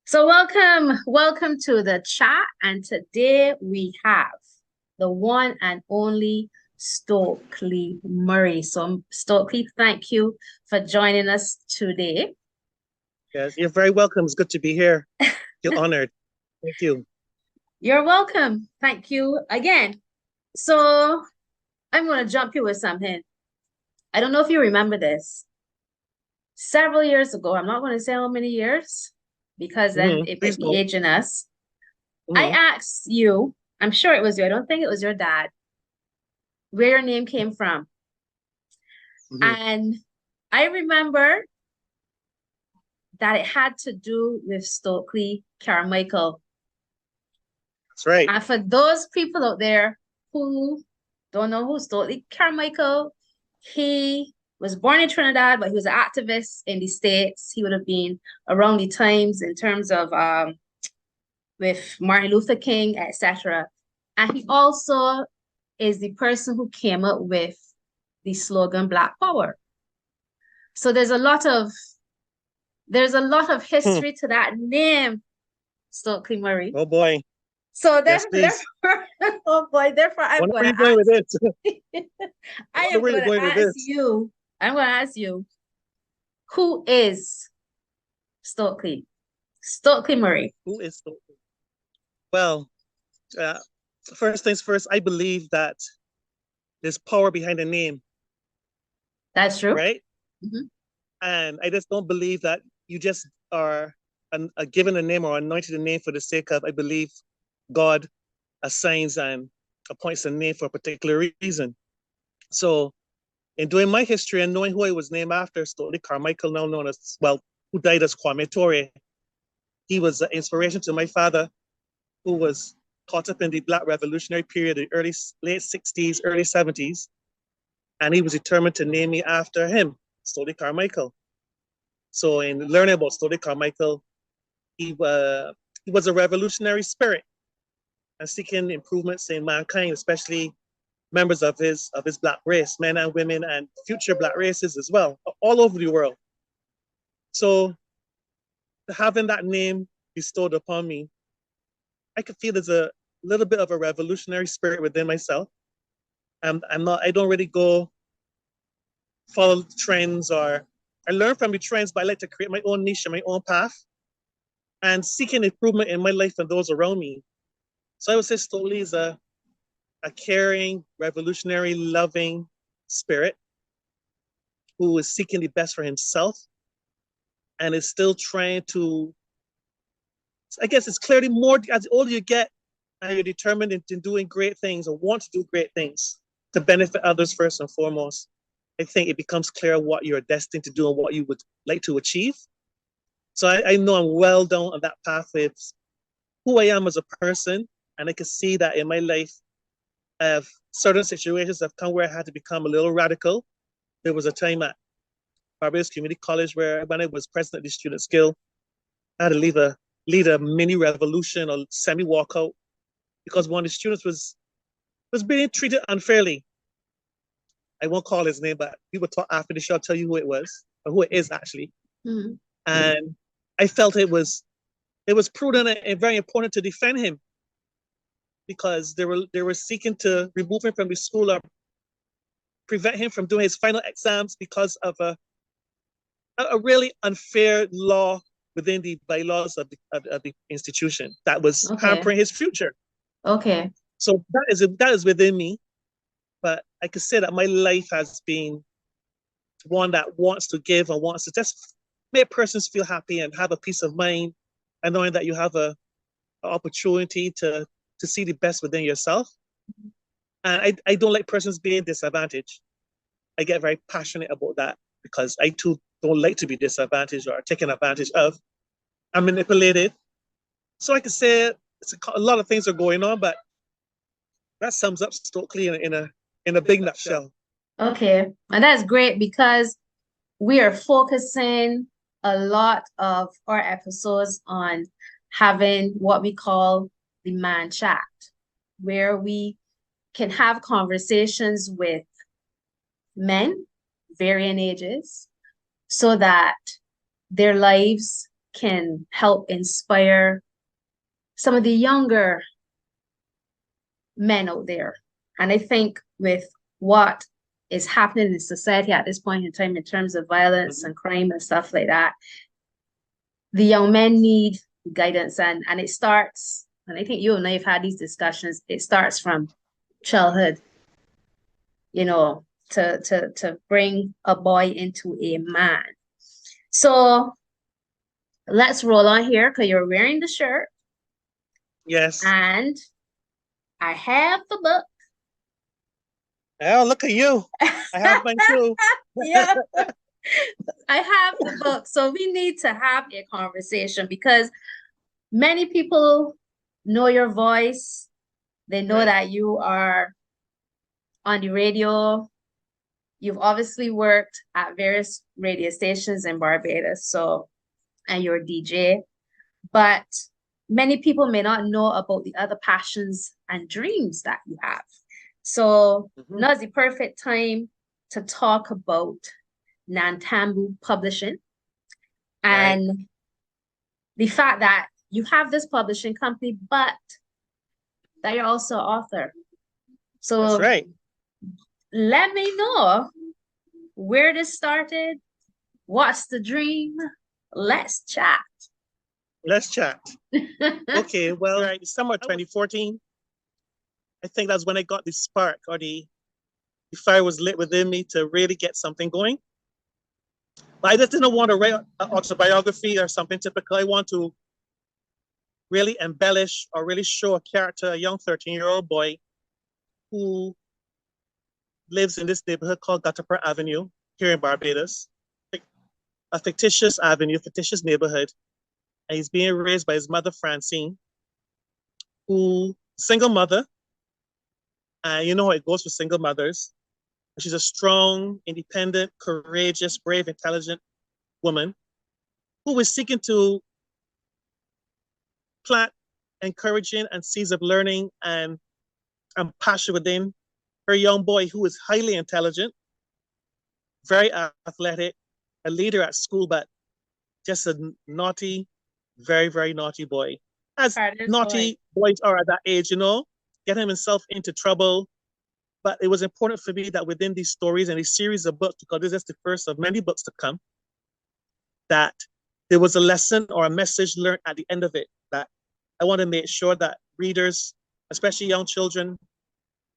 So welcome to the chat. And today we have the one and only Stokely Murray. So Stokely, thank you for joining us today. Yes, you're very welcome. It's good to be here. Feel honored. Thank you. You're welcome. Thank you again. So I'm going to jump you with something. I don't know if you remember this. Several years ago, I'm not going to say how many years, because then it Please might be don't. aging us. I hmm asked you, I'm sure it was you, I don't think it was your dad, where your name came from. hmm And I remember that it had to do with Stokely Carmichael. That's right. And for those people out there who don't know who Stokely Carmichael, he was born in Trinidad, but he was an activist in the States. He would have been around the times in terms of with Martin Luther King, etc. And he also is the person who came up with the slogan Black Power. So there's a lot of Hmm. history to that name, Stokely Murray. Oh boy. So Yes, please. therefore, oh boy, therefore I'm Wonder going where to you're going with ask, this. I I wonder am where you're going to going with ask this. you, I'm going to ask you, who is Stokely? Stokely Murray. Who is the well? Uh, First things first. I believe that there's power behind the name, That's true. right? Mhm. And I just don't believe that you just are given a name or anointed a name for the sake of. I believe God assigns and appoints a name for a particular reason. So in doing my history and knowing who I was named after, Stokely Carmichael, now known as, well, who died as Kwame Ture, he was an inspiration to my father, who was caught up in the Black Revolutionary period, the late 60s, early 70s, and he was determined to name me after him, Stokely Carmichael. So in learning about Stokely Carmichael, he was a revolutionary spirit and seeking improvements in mankind, especially members of his Black race, men and women, and future Black races as well, all over the world. So having that name bestowed upon me, I could feel there's a little bit of a revolutionary spirit within myself. I don't really go follow trends, or I learn from the trends, but I like to create my own niche and my own path and seeking improvement in my life and those around me. So I would say Stokely is a caring, revolutionary, loving spirit who is seeking the best for himself and is still trying to, I guess it's clearly more as the older you get and you're determined in doing great things or want to do great things to benefit others first and foremost. I think it becomes clear what you're destined to do and what you would like to achieve. So I know I'm well down on that path with who I am as a person. And I can see that in my life, certain situations have come where I had to become a little radical. There was a time at Barbados Community College where, when I was president of the Student Skill, I had to lead a mini revolution or semi walkout because one of the students was being treated unfairly. I won't call his name, but people talk after the show, I'll tell you who it was, or who it is actually. Mhm. And I felt it was prudent and very important to defend him because they were seeking to remove him from the school or prevent him from doing his final exams because of a really unfair law within the bylaws of the institution that was Okay. hampering his future. Okay. So that is within me, but I could say that my life has been one that wants to give and wants to just make persons feel happy and have a peace of mind, and knowing that you have an opportunity to see the best within yourself. And I don't like persons being disadvantaged. I get very passionate about that because I too don't like to be disadvantaged or taken advantage of. I'm manipulated. So I can say a lot of things are going on, but that sums up Stokely in a big nutshell. Okay. And that's great because we are focusing a lot of our episodes on having what we call the man chat, where we can have conversations with men, varying ages, so that their lives can help inspire some of the younger men out there. And I think with what is happening in society at this point in time in terms of violence and crime and stuff like that, the young men need guidance, and it starts, and I think you and I have had these discussions, it starts from childhood, to bring a boy into a man. So let's roll on here because you're wearing the shirt. Yes. And I have the book. Oh, look at you. I have mine too. Yeah. I have the book. So we need to have a conversation because many people know your voice. They know that you are on the radio. You've obviously worked at various radio stations in Barbados, and you're a DJ. But many people may not know about the other passions and dreams that you have. So now is the perfect time to talk about Nantambu Publishing and the fact that you have this publishing company, but that you're also an author. So that's right. Let me know where this started. What's the dream? Let's chat. Let's chat. Okay, well, December 2014, I think that's when I got the spark, or the fire was lit within me to really get something going. But I just didn't want to write an autobiography or something typical. I want to really embellish or really show a character, a young 13-year-old boy who lives in this neighborhood called Gutterper Avenue here in Barbados. A fictitious avenue, fictitious neighborhood. And he's being raised by his mother, Francine, who single mother. And you know how it goes for single mothers. She's a strong, independent, courageous, brave, intelligent woman who is seeking to plant encouraging and seeds of learning and passion within her young boy, who is highly intelligent, very athletic, a leader at school, but just a naughty, very, very naughty boy. As naughty boys are at that age, getting himself into trouble. But it was important for me that within these stories and these series of books, because this is the first of many books to come, that there was a lesson or a message learned at the end of it, that I want to make sure that readers, especially young children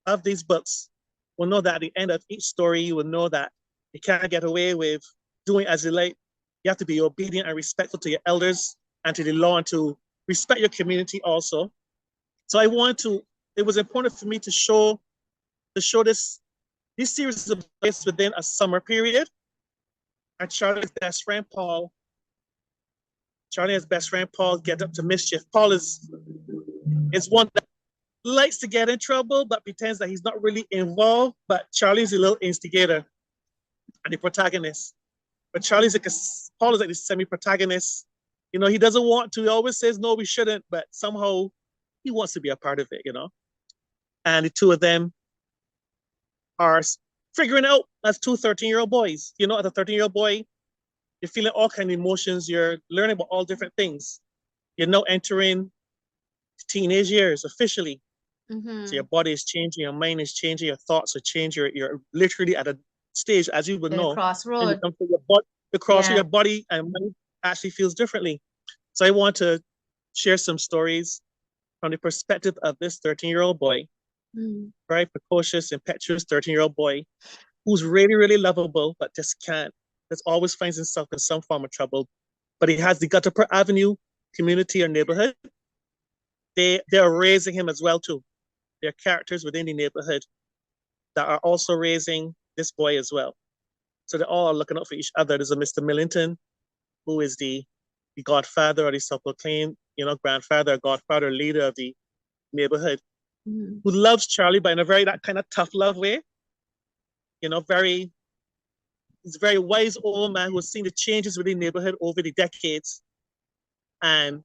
of these books, will know that at the end of each story, you will know that you can't get away with doing as you like. You have to be obedient and respectful to your elders and to the law, and to respect your community also. So it was important for me to show these series of books within a summer period. And Charlie's best friend, Paul, get up to mischief. Paul is one that likes to get in trouble, but pretends that he's not really involved. But Charlie's a little instigator and the protagonist. But Paul is like the semi-protagonist. He doesn't want to. He always says, no, we shouldn't. But somehow he wants to be a part of it, And the two of them are figuring out as two 13-year-old boys. As a 13-year-old boy, you're feeling all kinds of emotions. You're learning about all different things. You're now entering teenage years officially. So your body is changing, your mind is changing, your thoughts are changing. You're literally at a stage, as you would know, crossroad. The crossroad, your body and mind actually feels differently. So I want to share some stories from the perspective of this 13-year-old boy, very precocious, impetuous 13-year-old boy, who's really, really lovable, but just always finds himself in some form of trouble. But he has the Gutterper Avenue community or neighborhood. They are raising him as well too. There are characters within the neighborhood that are also raising this boy as well. So they're all looking out for each other. There's a Mr. Millington, who is the godfather or the self-proclaimed, grandfather, godfather, leader of the neighborhood, who loves Charlie, but in a very that kind of tough love way. He's a very wise old man who has seen the changes within the neighborhood over the decades, and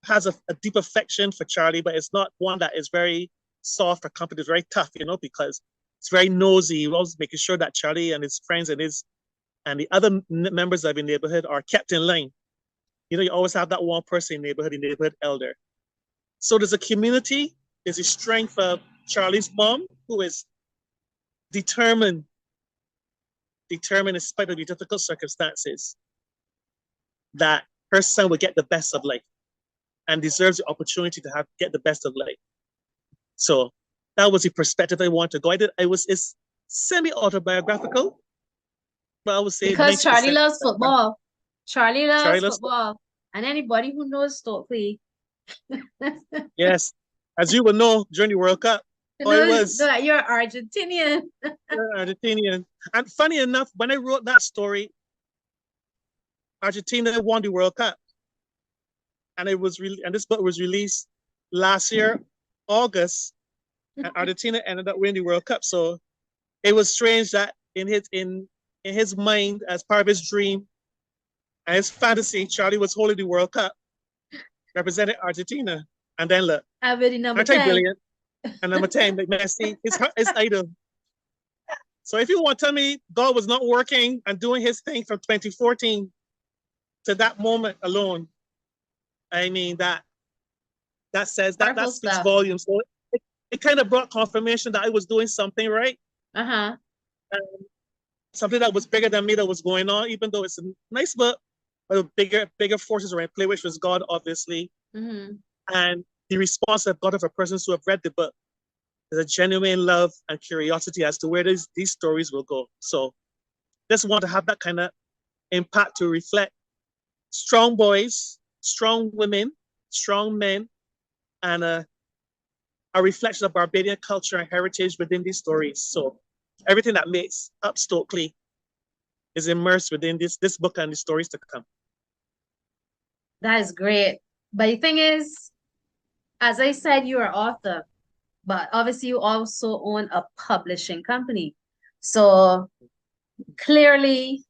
has a deep affection for Charlie, but it's not one that is very soft or comfortable. It's very tough, because it's very nosy. He's always making sure that Charlie and his friends and the other members of the neighborhood are kept in line. You always have that one person in the neighborhood elder. So there's a community, there's a strength of Charlie's mom, who is determined in spite of the difficult circumstances, that her son will get the best of life and deserves the opportunity to get the best of life. So that was the perspective I wanted to go. It's semi-autobiographical, but I would say Because 90%. Charlie loves football. Charlie Charlie loves loves football. And anybody who knows Stokely Yes, as you will know during the World Cup, I knows was that you're Argentinian. Argentinian. And funny enough, when I wrote that story, Argentina won the World Cup, and this book was released last year, August, and Argentina ended up winning the World Cup. So it was strange that in his mind, as part of his dream and his fantasy, Charlie was holding the World Cup, representing Argentina. And then look, I'm really number aren't I 10. brilliant? And number 10, like Messi, his idol. So if you want to tell me God was not working and doing his thing from 2014 to that moment alone, I mean that says that speaks volumes. So it kind of brought confirmation that I was doing something right. Uh-huh. Something that was bigger than me that was going on, even though it's a nice book, but bigger forces are in play, which was God, obviously. Mm-hmm. And the response I've got of a person who have read the book is a genuine love and curiosity as to where these stories will go. So just want to have that kind of impact to reflect strong boys, strong women, strong men, and a reflection of Barbadian culture and heritage within these stories. So everything that makes up Stokely is immersed within this book and the stories to come. That is great. But the thing is, as I said, you're an author, but obviously you also own a publishing company. So clearly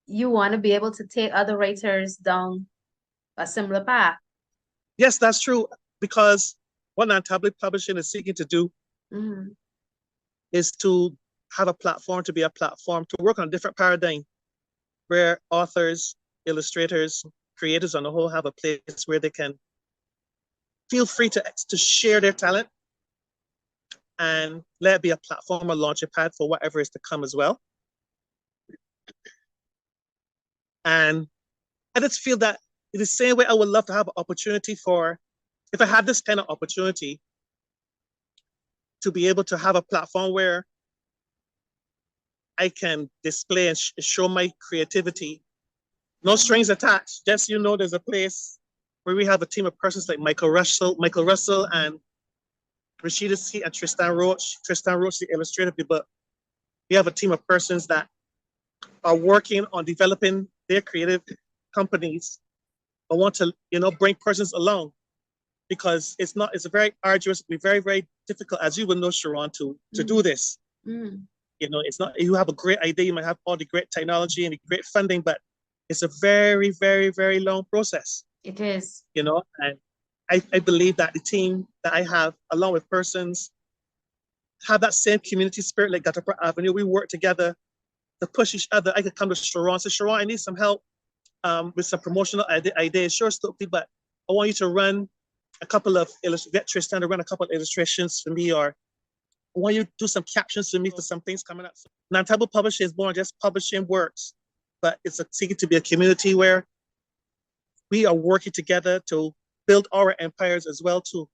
you want to be able to take other writers down a similar path. Yes, that's true. Because what non-tablet publishing is seeking to do is to have a platform, to work on a different paradigm where authors, illustrators, creators on the whole have a place where they can feel free to share their talent and let it be a platform, a launching pad for whatever is to come as well. And I just feel that in the same way I would love to have an opportunity if I had this kind of opportunity, to be able to have a platform where I can display and show my creativity. No strings attached. Just, there's a place where we have a team of persons like Michael Russell and Rashida C. and Tristan Roach, the illustrator of the book. We have a team of persons that are working on developing their creative companies. I want to, bring persons along, because it's a very arduous, very, very difficult, as you will know, Sharon, to do this. It's not, you have a great idea, you might have all the great technology and the great funding, but it's a very, very, very long process. It is. And I believe that the team that I have, along with persons, have that same community spirit like Gatapra Avenue. We work together to push each other. I could come to Sharon and say, Sharon, I need some help with some promotional ideas. Sure, Stokely, but I want you to run a couple of get Tristan to run a couple of illustrations for me, or I want you to do some captions for me for some things coming up. So, non-tablet publishing is more than just publishing works, but it's seeking to be a community where we are working together to build our empires as well too.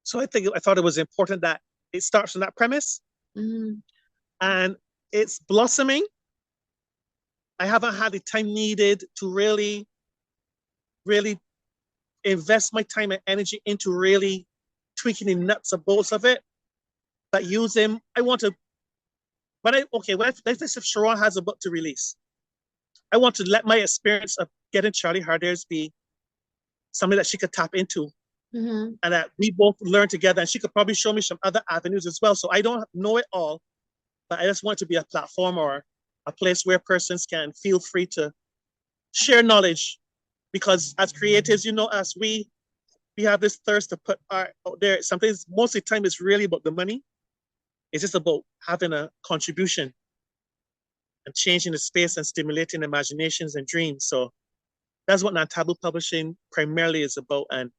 So I thought it was important that it starts from that premise, and it's blossoming. I haven't had the time needed to really, really invest my time and energy into really tweaking the nuts and bolts of it, but if Sharon has a book to release, I want to let my experience of getting Charlie Hardairs be something that she could tap into, and that we both learn together, and she could probably show me some other avenues as well. So I don't know it all, but I just want it to be a platform or a place where persons can feel free to share knowledge, because as creatives, us, we have this thirst to put art out there. Sometimes, most of the time, it's really about the money. It's just about having a contribution. and changing the space and stimulating imaginations and dreams. So that's what non-taboo publishing primarily is about. And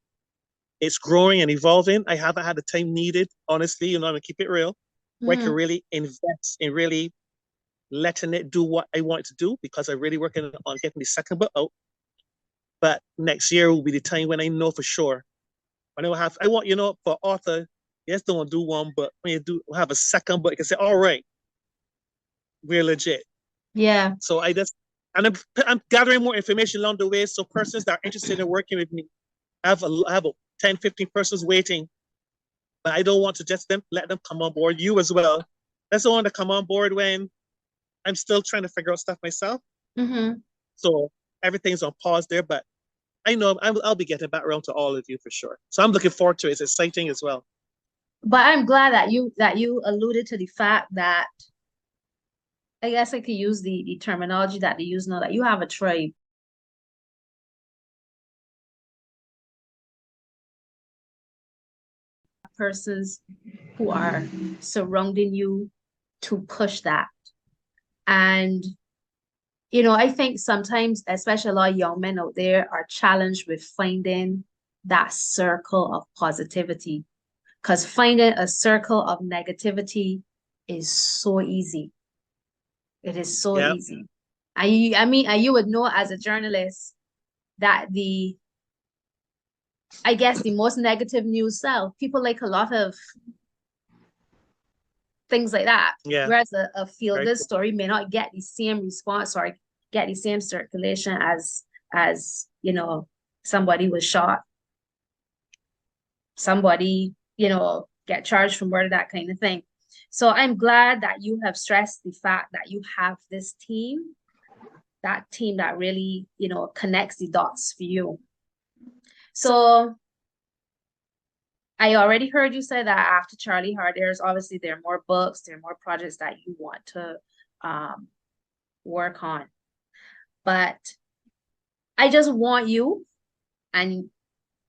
it's growing and evolving. I haven't had the time needed, honestly, I'm gonna keep it real, where I can really invest in really letting it do what I want it to do, because I'm really working on getting the second book out. But next year will be the time when I know for sure. When I want, for author, yes, don't do one, but when you have a second book, you can say, all right, we're legit. Yeah. So I'm gathering more information along the way. So persons that are interested in working with me, I have 10, 15 persons waiting, but I don't want to just let them come on board. You as well. That's the one to come on board when I'm still trying to figure out stuff myself. So everything's on pause there, but I know I'll be getting back around to all of you for sure. So I'm looking forward to it. It's exciting as well. But I'm glad that you alluded to the fact that, I guess I could use the terminology that they use now, that you have a tribe. Persons who are surrounding you to push that. And, I think sometimes, especially a lot of young men out there, are challenged with finding that circle of positivity. Because finding a circle of negativity is so easy. It is so easy. And you would know as a journalist that I guess the most negative news sell. People like a lot of things like that. Yeah. Whereas a feel-good story may not get the same response or get the same circulation as somebody was shot, somebody, get charged for murder, that kind of thing. So I'm glad that you have stressed the fact that you have this team, that really, connects the dots for you. So I already heard you say that after Charlie Hart, obviously there are more books, there are more projects that you want to work on. But I just want you, and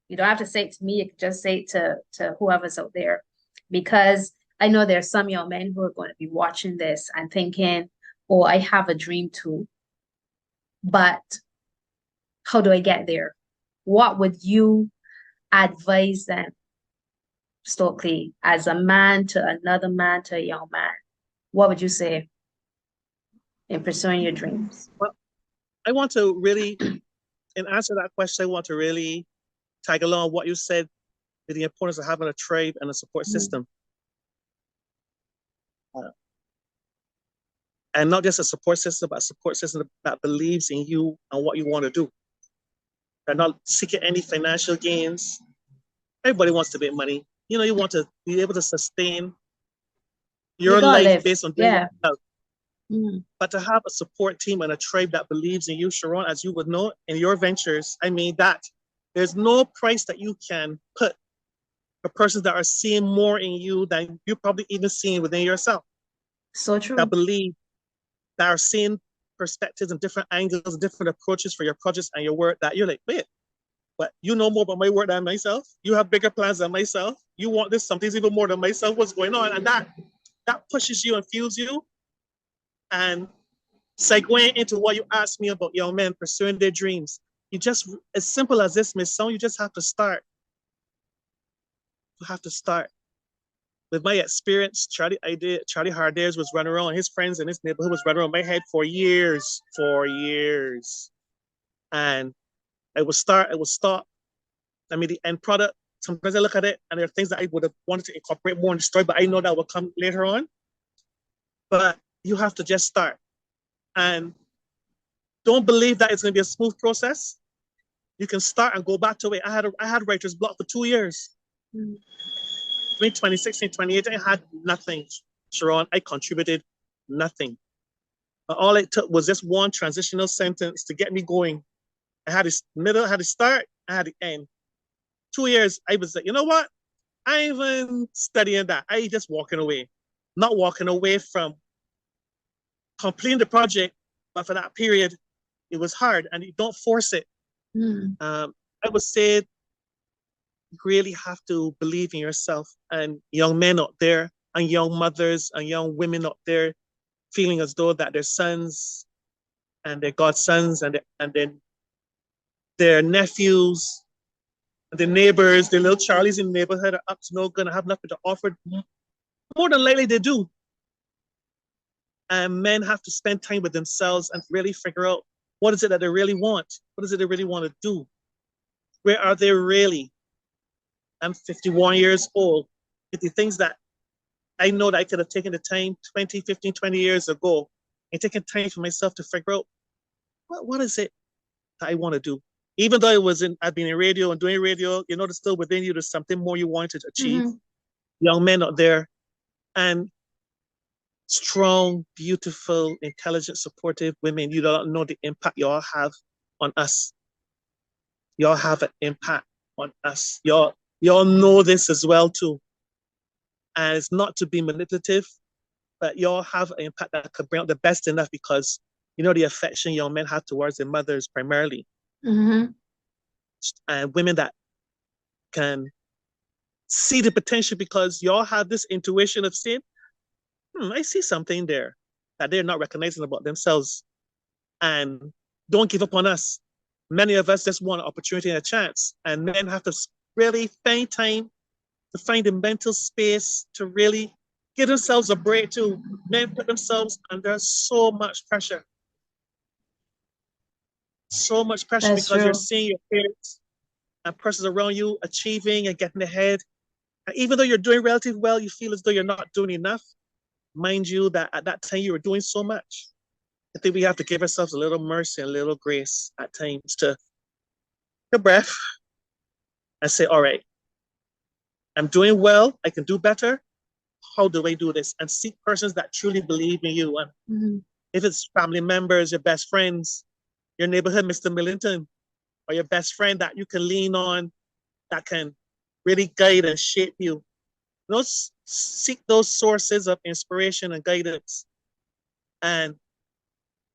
you don't have to say it to me, you can just say it to whoever's out there, because I know there's some young men who are going to be watching this and thinking, oh, I have a dream too, but how do I get there? What would you advise them, Stokely, as a man to another man, to a young man? What would you say in pursuing your dreams? Well, I want to really, in answer to that question, I want to really tag along what you said with the importance of having a tribe and a support system. And not just a support system, but a support system that believes in you and what you want to do. They're not seeking any financial gains. Everybody wants to make money. You want to be able to sustain your life based on doing what you love. But to have a support team and a tribe that believes in you, Sharon, as you would know, in your ventures, that there's no price that you can put for persons that are seeing more in you than you're probably even seeing within yourself. So true. That believe, that are seeing perspectives and different angles, different approaches for your projects and your work, that you're like, wait, but you know more about my work than myself. You have bigger plans than myself. You want this, something's even more than myself. What's going on? And that pushes you and fuels you. And segueing into what you asked me about young men pursuing their dreams, you just, as simple as this may sound, you just have to start. You have to start. With my experience, Charlie Hardares was running around, his friends in his neighborhood was running around my head for years. And I would start, I would stop. The end product, sometimes I look at it and there are things that I would have wanted to incorporate more in the story, but I know that will come later on. But you have to just start. And don't believe that it's going to be a smooth process. You can start and go back to it. I had writer's block for 2 years. Between 2016 and 2018, I had nothing, Sharon. I contributed nothing. All it took was just one transitional sentence to get me going. I had this middle, I had to start, I had the end. 2 years, I was like, you know what? I ain't even studying that. I just walking away. Not walking away from completing the project, but for that period, it was hard, and you don't force it. I would say you really have to believe in yourself, and young men out there and young mothers and young women out there, feeling as though that their sons and their godsons and then their nephews, the neighbors, the little Charlies in the neighborhood are up to no good and have nothing to offer. More than likely they do. And men have to spend time with themselves and really figure out what is it that they really want? What is it they really want to do? Where are they really? I'm 51 years old. If the things that I know that I could have taken the time 20, 15, 20 years ago and taken time for myself to figure out what is it that I want to do? Even though I've been in radio and doing radio, you know, there's still within you, there's something more you want to achieve. Mm-hmm. Young men out there and strong, beautiful, intelligent, supportive women, you don't know the impact y'all have on us. Y'all have an impact on us. Y'all know this as well too. And it's not to be manipulative, but y'all have an impact that could bring out the best in us because you know the affection young men have towards their mothers primarily. Mm-hmm. And women that can see the potential because y'all have this intuition of saying, I see something there that they're not recognizing about themselves. And don't give up on us. Many of us just want an opportunity and a chance. And men have to really find time to find the mental space to really give themselves a break too. Men put themselves under so much pressure. So much pressure That's because you're true. seeing your parents and persons around you achieving and getting ahead. And even though you're doing relatively well, you feel as though you're not doing enough. Mind you that at that time you were doing so much. I think we have to give ourselves a little mercy and a little grace at times to take a breath and say, all right, I'm doing well. I can do better. How do I do this? And seek persons that truly believe in you. And Mm-hmm. if it's family members, your best friends, your neighborhood, Mr. Millington, or your best friend that you can lean on, that can really guide and shape you. Seek those sources of inspiration and guidance. And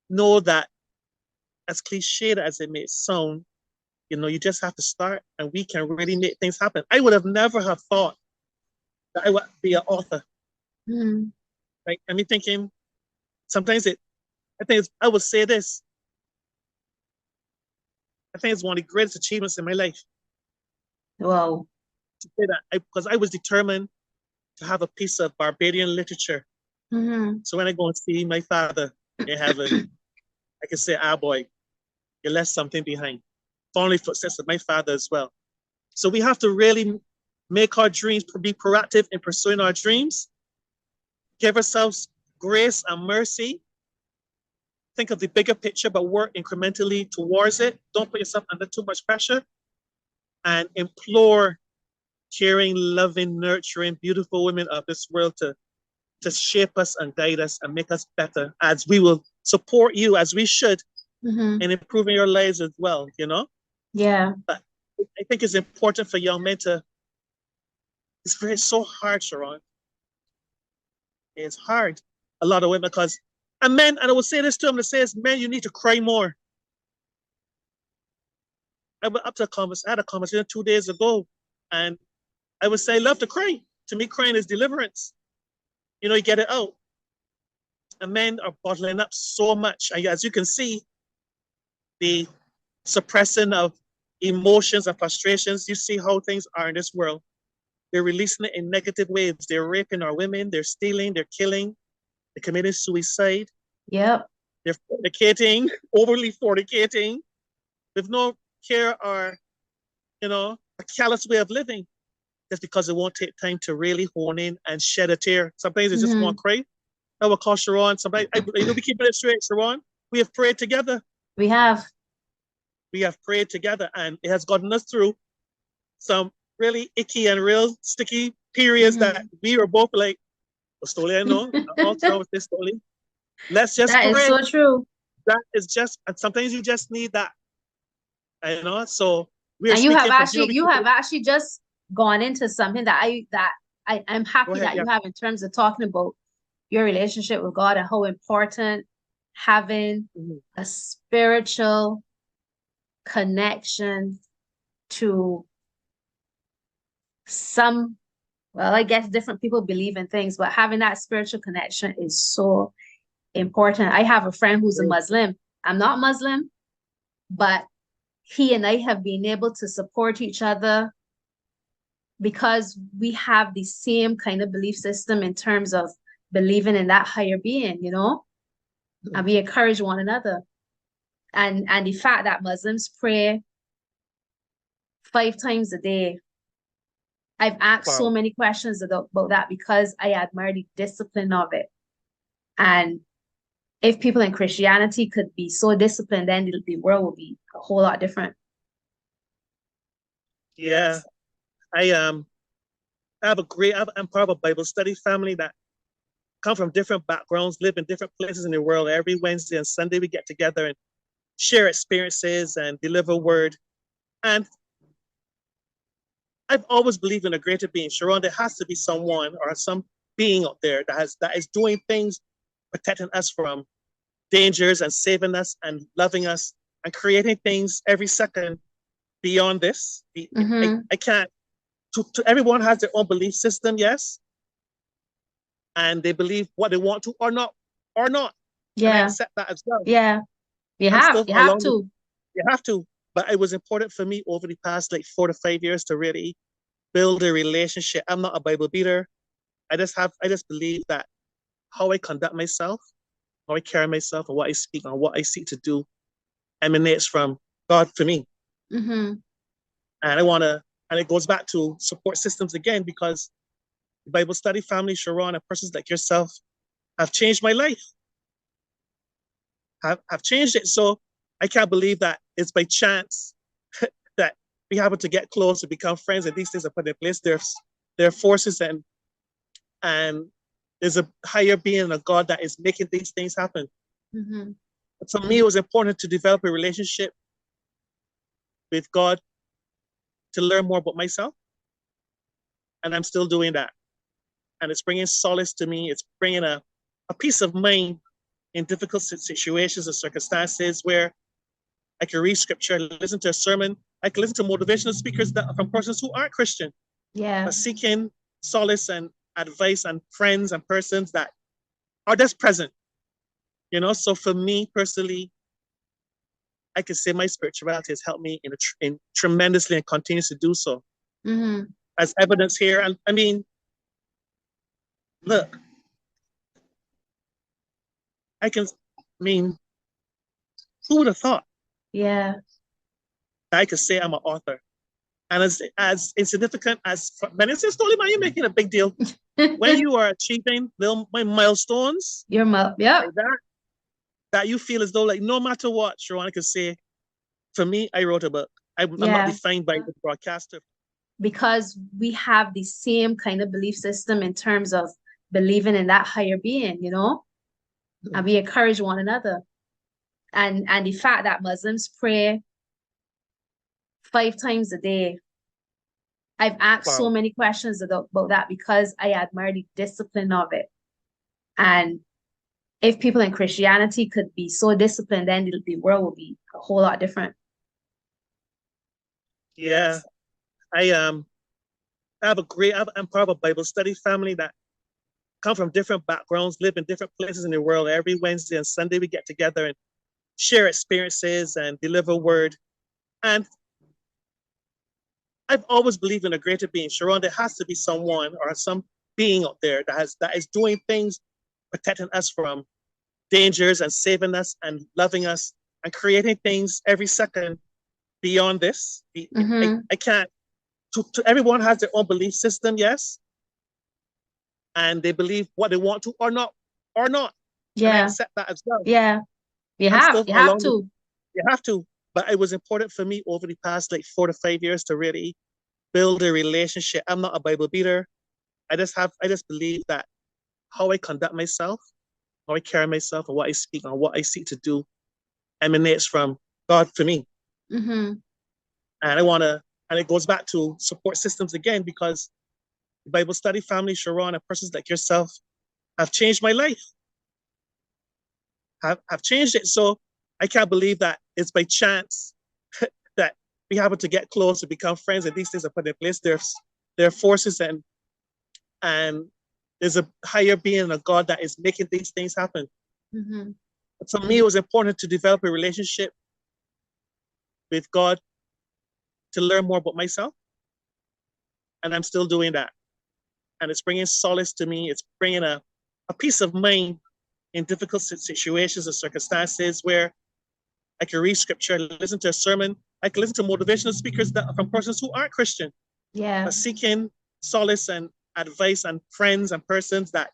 know that, as cliched as it may sound, you know, you just have to start and we can really make things happen. I would have never have thought that I would be an author. Mm-hmm. Right? I mean, thinking sometimes I would say this. I think it's one of the greatest achievements in my life. Wow. To say that because I was determined to have a piece of Barbadian literature. Mm-hmm. So when I go and see my father in heaven, I can say, boy, you left something behind. Following footsteps of my father as well. So we have to really make our dreams, be proactive in pursuing our dreams, give ourselves grace and mercy. Think of the bigger picture, but work incrementally towards it. Don't put yourself under too much pressure and implore caring, loving, nurturing, beautiful women of this world to shape us and guide us and make us better as we will support you as we should Mm-hmm. in improving your lives as well, you know? Yeah. But I think it's important for young men it's so hard, Sharon. It's hard. A lot of women because, and men, and I will say this to them, to say is, men, you need to cry more. I went up to I had a conversation 2 days ago, and I would say, I love to cry. To me, crying is deliverance. You know, you get it out. And men are bottling up so much. And as you can see, the suppressing of emotions and frustrations, you see how things are in this world. They're releasing it in negative waves. They're raping our women, they're stealing, they're killing, they're committing suicide. Yep. They're fornicating, overly fornicating, with no care or, you know, a callous way of living. Just because it won't take time to really hone in and shed a tear. Sometimes it's just Mm-hmm. want to cry. I will call Sharon. Sometimes we keep it straight, Sharon. We have prayed together. We have. We have prayed together, and it has gotten us through some really icky and real sticky periods that we were both like, Stokely, I know, all through with this Stokely. Let's just That is pray. so true. That is just, and sometimes you just need that, you know. So we are And speaking from, you have actually just gone into something I'm happy ahead, that yeah. you have in terms of talking about your relationship with God and how important having a spiritual connection to well, I guess different people believe in things, but having that spiritual connection is so important. I have a friend who's a Mm. Muslim. I'm not Muslim, but he and I have been able to support each other because we have the same kind of belief system in terms of believing in that higher being, and we encourage one another. And the fact that Muslims pray 5 times a day, I've asked so Wow. many questions about that because I admire the discipline of it. And if people in Christianity could be so disciplined, then the world would be a whole lot different. Yeah. I'm part of a Bible study family that come from different backgrounds, live in different places in the world. Every Wednesday and Sunday we get together and share experiences and deliver word. And I've always believed in a greater being. Sharon, there has to be someone or some being out there that is doing things, protecting us from dangers and saving us and loving us and creating things every second beyond this. I can't. To everyone has their own belief system, yes, and they believe what they want to or not, or not. And I Yeah, accept that as well. yeah. You I'm have, still you have along with, to. you have to, but it was important for me over the past like 4 to 5 years to really build a relationship. I'm not a Bible beater. I just believe that how I conduct myself, how I carry myself, and what I speak and what I seek to do emanates from God for me. Mm-hmm. And I want to, and it goes back to support systems again, because the Bible study family, Sharon, and persons like yourself have changed my life, have changed it. So I can't believe that it's by chance that we happen to get close and become friends, and these things are put in place. There are forces and there's a higher being, a God that is making these things happen. Mm-hmm. For me, it was important to develop a relationship with God to learn more about myself. And I'm still doing that. And it's bringing solace to me. It's bringing a peace of mind in difficult situations and circumstances where I can read scripture, listen to a sermon. I can listen to motivational speakers from persons who aren't Christian, Yeah. but seeking solace and advice and friends and persons that are just present. So for me personally, I can say my spirituality has helped me in tremendously and continues to do so. Mm-hmm. As evidence here, and I mean, look, I can, I mean, who would have thought Yeah. that I could say I'm an author? And as insignificant as many say, Stokely Murray, you're making a big deal. When you are achieving little milestones Your mouth. Yep. like that you feel as though like no matter what, Sharon could say, for me, I wrote a book. I'm not defined by the broadcaster. Because we have the same kind of belief system in terms of believing in that higher being, and we encourage one another. And the fact that Muslims pray 5 times a day, I've asked so Wow. many questions about that because I admire the discipline of it. And if people in Christianity could be so disciplined, then the world would be a whole lot different. Yeah. I'm part of a Bible study family that come from different backgrounds, live in different places in the world. Every Wednesday and Sunday we get together and share experiences and deliver word. And I've always believed in a greater being. Sharon, there has to be someone or some being out there that is doing things, protecting us from dangers and saving us and loving us and creating things every second beyond this. I can't. To everyone has their own belief system, yes, and they believe what they want to or not, or not. And I Yeah. accept that as well. Yeah. You I'm have, still you have along with, to. you have to, but it was important for me over the past like 4 to 5 years to really build a relationship. I'm not a Bible beater. I just believe that how I conduct myself, how I carry myself, and what I speak and what I seek to do emanates from God for me. Mm-hmm. And I want to, and it goes back to support systems again, because the Bible study family, Sharon, and persons like yourself have changed my life, have changed it. So I can't believe that it's by chance that we happen to get close and become friends, and these things are put in place. There are forces and there's a higher being, a God that is making these things happen. Mm-hmm. For me, it was important to develop a relationship with God to learn more about myself. And I'm still doing that. And it's bringing solace to me. It's bringing a peace of mind in difficult situations and circumstances where I can read scripture, listen to a sermon. I can listen to motivational speakers from persons who aren't Christian, Yeah. but seeking solace and advice and friends and persons that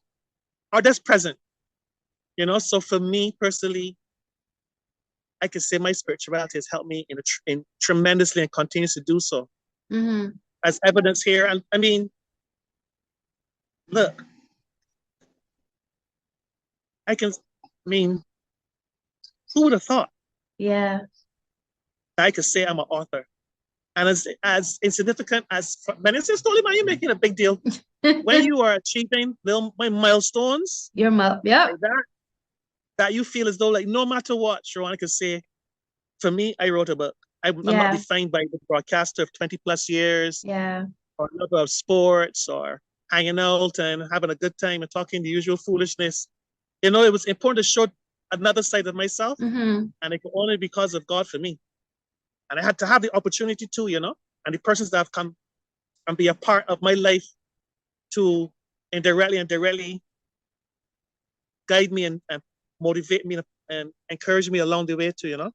are just present. So for me personally, I can say my spirituality has helped me in tremendously and continues to do so. Mm-hmm. As evidence here, and I mean, look, who would have thought Yeah. that I could say I'm an author? And as insignificant as many say, Stokely Murray, you're making a big deal. When you are achieving little milestones, Your mouth, yep. like that you feel as though, like, no matter what, Sharon could say, for me, I wrote a book. I'm not defined by the broadcaster of 20 plus years, Yeah. or number of sports, or hanging out and having a good time and talking the usual foolishness. It was important to show another side of myself, Mm-hmm. and it could only because of God for me. And I had to have the opportunity to, and the persons that have come and be a part of my life to indirectly and directly guide me and motivate me and encourage me along the way too.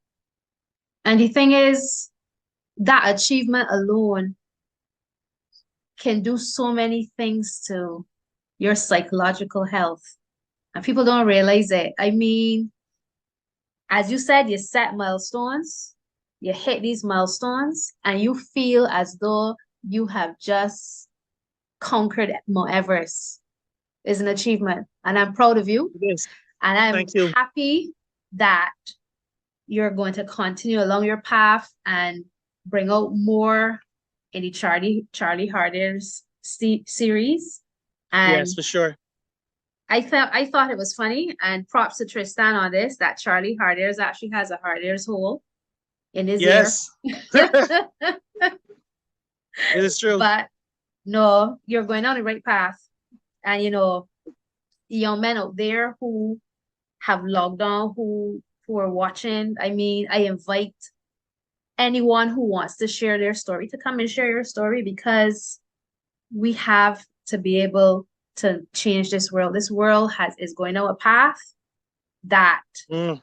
And the thing is, that achievement alone can do so many things to your psychological health. And people don't realize it. I mean, as you said, you set milestones, you hit these milestones, and you feel as though you have just conquered Mount Everest. Is an achievement. And I'm proud of you. Yes. And I'm Thank you. happy that you're going to continue along your path and bring out more in the Charlie Harder's series. And yes, for sure. I thought it was funny, and props to Tristan on this, that Charlie Harder's actually has a Harder's hole in his ear. It is true. But no, you're going on the right path. And young men out there who have logged on, who are watching, I mean, I invite anyone who wants to share their story to come and share your story, because we have to be able to change this world. This world is going down a path that it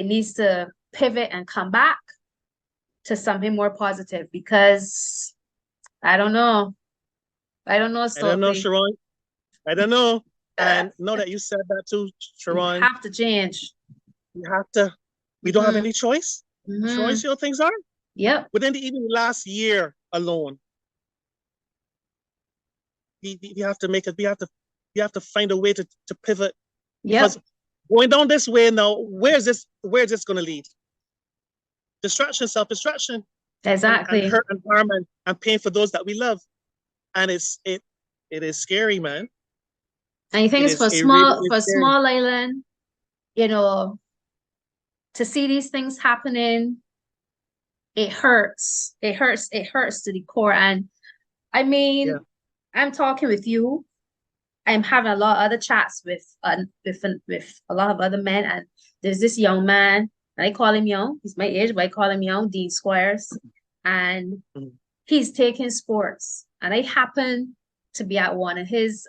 needs to pivot and come back to something more positive, because I don't know, Stokely. I don't know, Sharon. I don't know. And now that you said that too, Sharon, you have to change. You have to. We don't have any choice. Sharon, see how things are? Yep. Within even last year alone, we have to make it. We have to find a way to pivot. Yep. Because going down this way now, where's this going to lead? Distraction, self-destruction. Exactly. And hurt and harm and pain for those that we love. And it is scary, man. And the thing is, for small island, to see these things happening, it hurts. It hurts to the core. And I mean, I'm talking with you. I'm having a lot of other chats with a lot of other men, and there's this young man, and I call him young. He's my age, but I call him young, Dean Squires, and he's taking sports. And I happen to be at one of his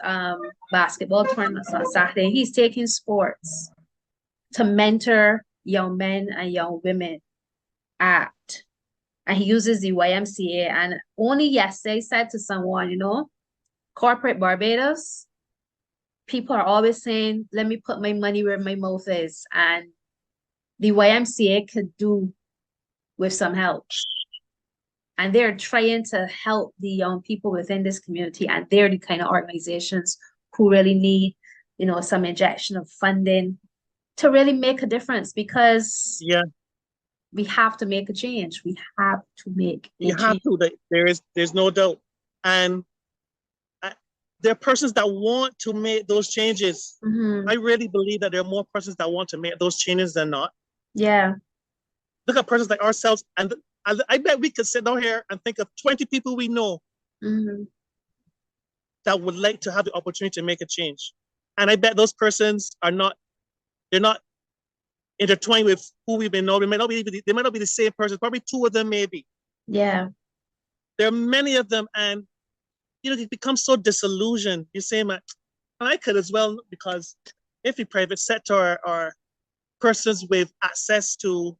basketball tournaments on Saturday. He's taking sports to mentor young men and young women and he uses the YMCA. And only yesterday I said to someone, corporate Barbados, people are always saying, let me put my money where my mouth is. And the YMCA could do with some help. And they're trying to help the young people within this community. And they're the kind of organizations who really need, some injection of funding to really make a difference, because we have to make a change. We have to make a change. Have to. There's no doubt. And there are persons that want to make those changes. I really believe that there are more persons that want to make those changes than not. Yeah. Look at persons like ourselves, and I bet we could sit down here and think of 20 people we know that would like to have the opportunity to make a change. And I bet those persons are not They're not intertwined with who we've been knowing. They might not be the same person. Probably two of them, maybe. Yeah. There are many of them, and you become so disillusioned. You say, "Man, I could as well," because if the private sector or persons with access to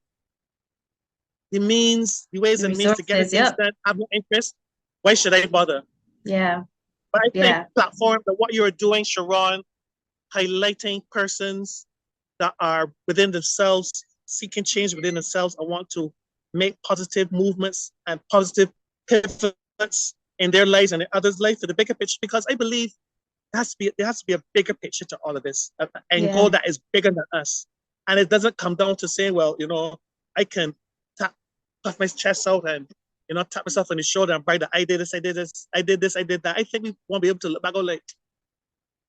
the means, the ways The and means to get the resources. things Yep. done, have no interest, why should I bother? Yeah. But I think Yeah. platform that what you're doing, Sharon, highlighting persons that are within themselves, seeking change within themselves, and want to make positive movements and positive pivots in their lives and in others' life for the bigger picture. Because I believe there has to be a bigger picture to all of this, and Yeah. goal that is bigger than us. And it doesn't come down to saying, well, I can puff my chest out and tap myself on the shoulder and brag that I did this, I did this, I did this, I did that. I think we want to be able to look back and go like,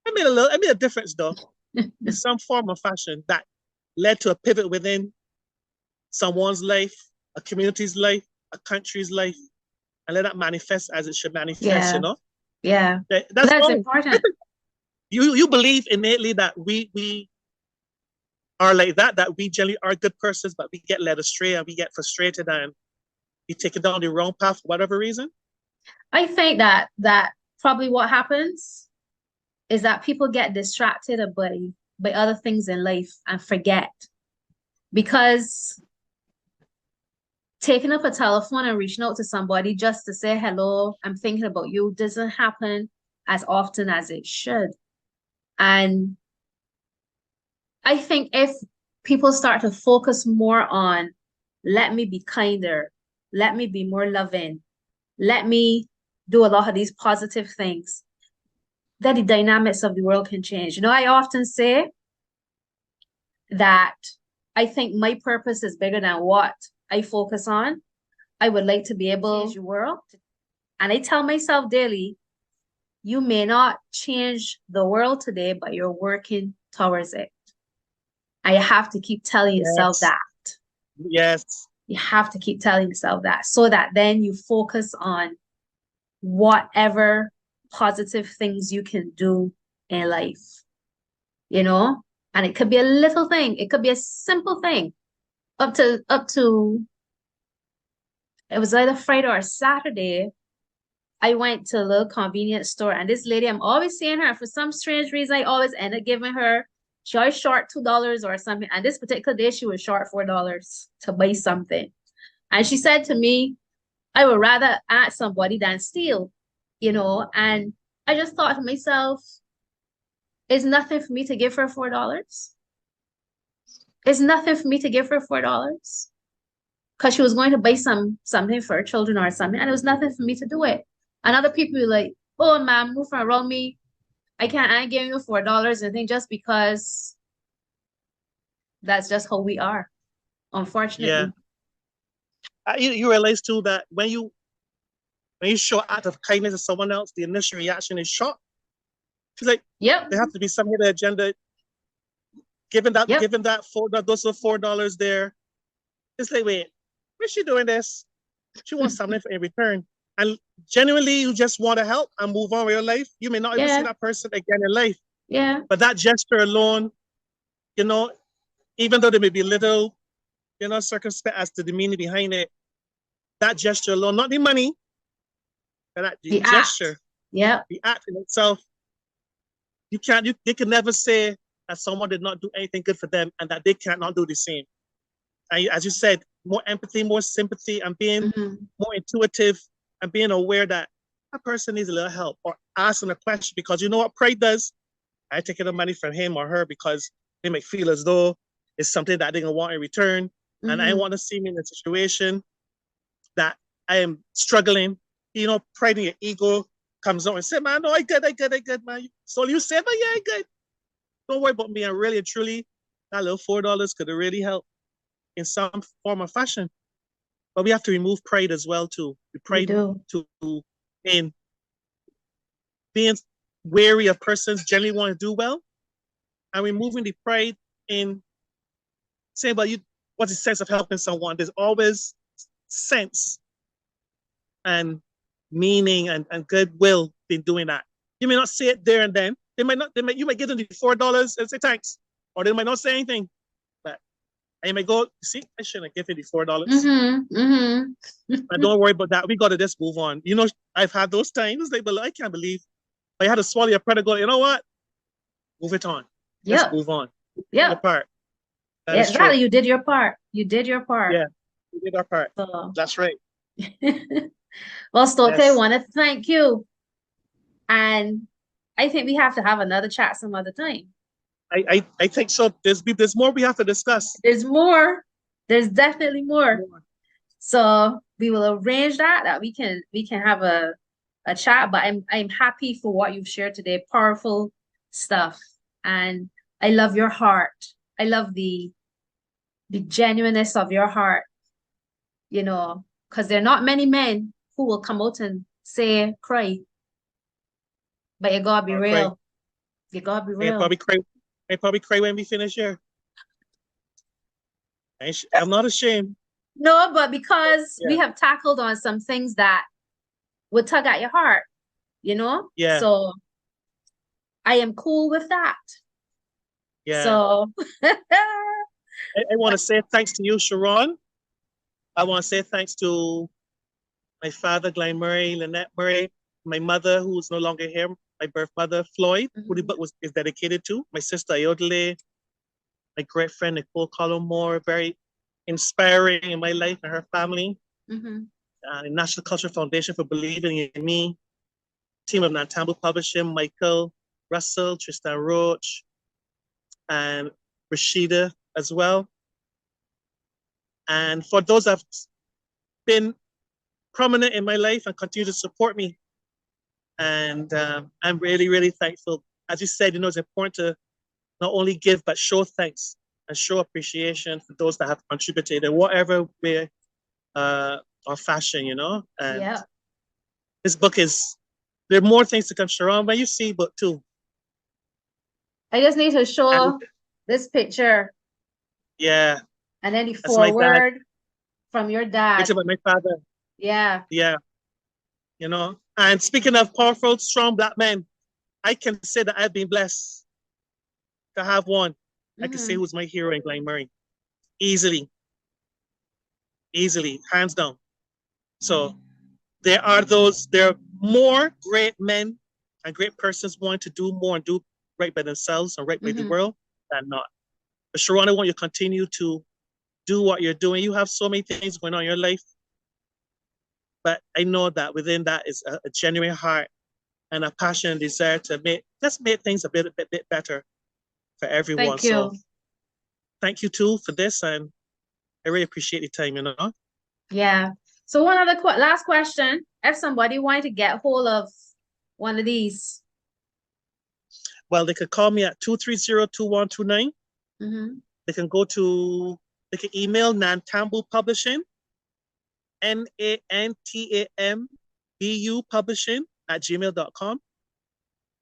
I made a difference though, in some form or fashion that led to a pivot within someone's life, a community's life, a country's life, and let that manifest as it should manifest, Yeah. you know? Yeah. That's That's all. important. You believe innately that we are like that we generally are good persons, but we get led astray and we get frustrated and we take it down the wrong path for whatever reason. I think that probably what happens is that people get distracted by other things in life and forget. Because taking up a telephone and reaching out to somebody just to say hello, I'm thinking about you, doesn't happen as often as it should. And I think if people start to focus more on, let me be kinder, let me be more loving, let me do a lot of these positive things, that the dynamics of the world can change. I often say that I think my purpose is bigger than what I focus on. I would like to be able to change the world. And I tell myself daily, you may not change the world today, but you're working towards it. And you have to keep telling yourself Yes. that. Yes. You have to keep telling yourself that so that then you focus on whatever positive things you can do in life, And it could be a little thing. It could be a simple thing. Up to it was either Friday or Saturday. I went to a little convenience store, and this lady, I'm always seeing her. For some strange reason, I always end up giving her. She always short $2 or something. And this particular day, she was short $4 to buy something. And she said to me, I would rather ask somebody than steal, And I just thought to myself, it's nothing for me to give her $4. It's nothing for me to give her $4 because she was going to buy something for her children or something, and it was nothing for me to do it. And other people were like, "Oh, ma'am, move around me. I ain't giving you $4." And I think just because that's just how we are, Yeah. unfortunately. You realize too that when you show act of kindness to someone else, the initial reaction is shock. She's like, Yep. there has to be some hidden agenda. Given that Yep. those are $4 there. It's like, wait, where's she doing this? She wants something in return. And genuinely, you just want to help and move on with your life. You may not even see that person again in life. Yeah. But that gesture alone, even though there may be little, circumspect as to the meaning behind it, that gesture alone, not the money, but the gesture, act. Yep. the act in itself, you can never say that someone did not do anything good for them and that they cannot do the same. And as you said, more empathy, more sympathy, and being more intuitive and being aware that a person needs a little help or asking a question, because you know what pride does? I take the money from him or her because they may feel as though it's something that they don't want in return. And I want to see me in a situation that I am struggling. Pride in your ego comes out and say, man, no, I good, man. So you say, but yeah, I good. Don't worry about me. And really and truly, that little $4 could have really helped in some form or fashion. But we have to remove pride as well too. The pride to in being wary of persons generally want to do well, and removing the pride in saying about you what's the sense of helping someone. There's always sense and meaning and goodwill in doing that. You may not say it there and then. You might give them the $4 and say thanks. or they might not say anything. But I may go, see, I shouldn't have given you $4. But don't worry about that. We got to just move on. You know, I've had those times. Like, but I can't believe I had to swallow your pride and go, you know what? Move it on. Let's move on. Yeah. Part. Yeah, exactly. You did your part. You did your part. Yeah, we did our part. So. That's right. Well, Stokely, I want to thank you. And I think we have to have another chat some other time. I think so. There's more we have to discuss. There's more. There's definitely more. So we will arrange that we can have a chat. But I'm happy for what you've shared today. Powerful stuff. And I love your heart. I love the genuineness of your heart. You know, because there are not many men who will come out and say cry. But you gotta be real. Cry. You gotta be real. I probably cry when we finish here. I'm not ashamed. No, but because we have tackled on some things that would tug at your heart, you know? Yeah. So I am cool with that. Yeah. So I want to say thanks to you, Sharon. I want to say thanks to my father, Glenn Murray, Lynette Murray, my mother, who's no longer here, my birth mother, Floyd, who the book is dedicated to, my sister, Ayodele, my great friend, Nicole Collomore, very inspiring in my life and her family. The National Cultural Foundation for believing in me, team of turntable Publishing, Michael Russell, Tristan Roach, and Rashida as well. And for those that have been prominent in my life and continue to support me. And I'm really, really thankful. As you said, you know, it's important to not only give, but show thanks and show appreciation for those that have contributed in whatever way or fashion, you know. And this book there are more things to come, Sharon, but you see book 2. I just need to show this picture. Yeah. And then the forward from your dad. Picture about my father. Yeah. Yeah. You know, and speaking of powerful, strong Black men, I can say that I've been blessed to have one. I can say who's my hero in Glenn Murray. Easily, hands down. So there are more great men and great persons wanting to do more and do right by themselves and right by the world than not. But Sharon, I want you to continue to do what you're doing. You have so many things going on in your life. But I know that within that is a genuine heart and a passion and desire to make things a bit better for everyone. Thank you. So thank you too for this, and I really appreciate your time, you know. Yeah. So one other last question. If somebody wanted to get hold of one of these. Well, they could call me at 230-2129. They can email Nantambu Publishing, NANTAMBU Publishing @gmail.com.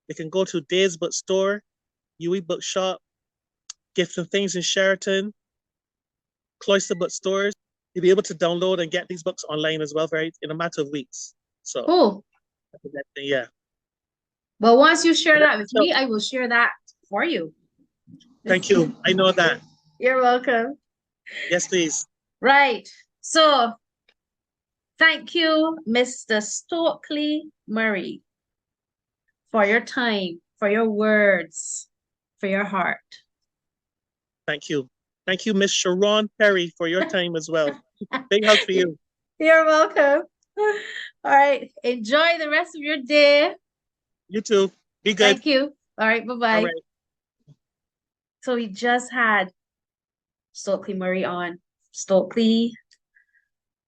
They can go to Days Bookstore, UE Bookshop, Gifts and Things in Sheraton, Cloister Bookstores. You'll be able to download and get these books online as well, in a matter of weeks. So cool. Yeah. Well, once you share that with me, I will share that for you. Thank you. I know that. You're welcome. Yes, please. Right. So thank you, Mr. Stokely Murray, for your time, for your words, for your heart. Thank you. Thank you, Miss Sharon Perry, for your time as well. Big hug for you. You're welcome. All right. Enjoy the rest of your day. You too. Be good. Thank you. All right. Bye-bye. All right. So we just had Stokely Murray on. Stokely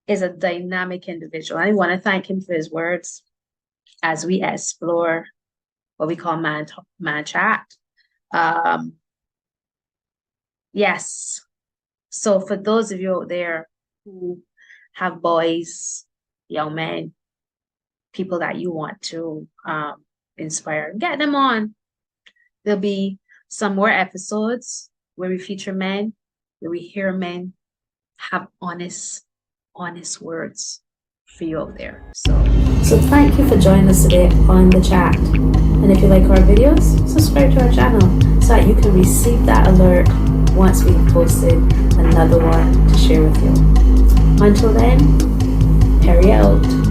is a dynamic individual. I want to thank him for his words as we explore what we call man chat. Yes. So for those of you out there who have boys, young men, people that you want to inspire, get them on. There'll be some more episodes where we feature men, where we hear men have honest words for you out there. So thank you for joining us today on The Chat. And if you like our videos, subscribe to our channel. so that you can receive that alert once we've posted another one to share with you. Until then, Perry out.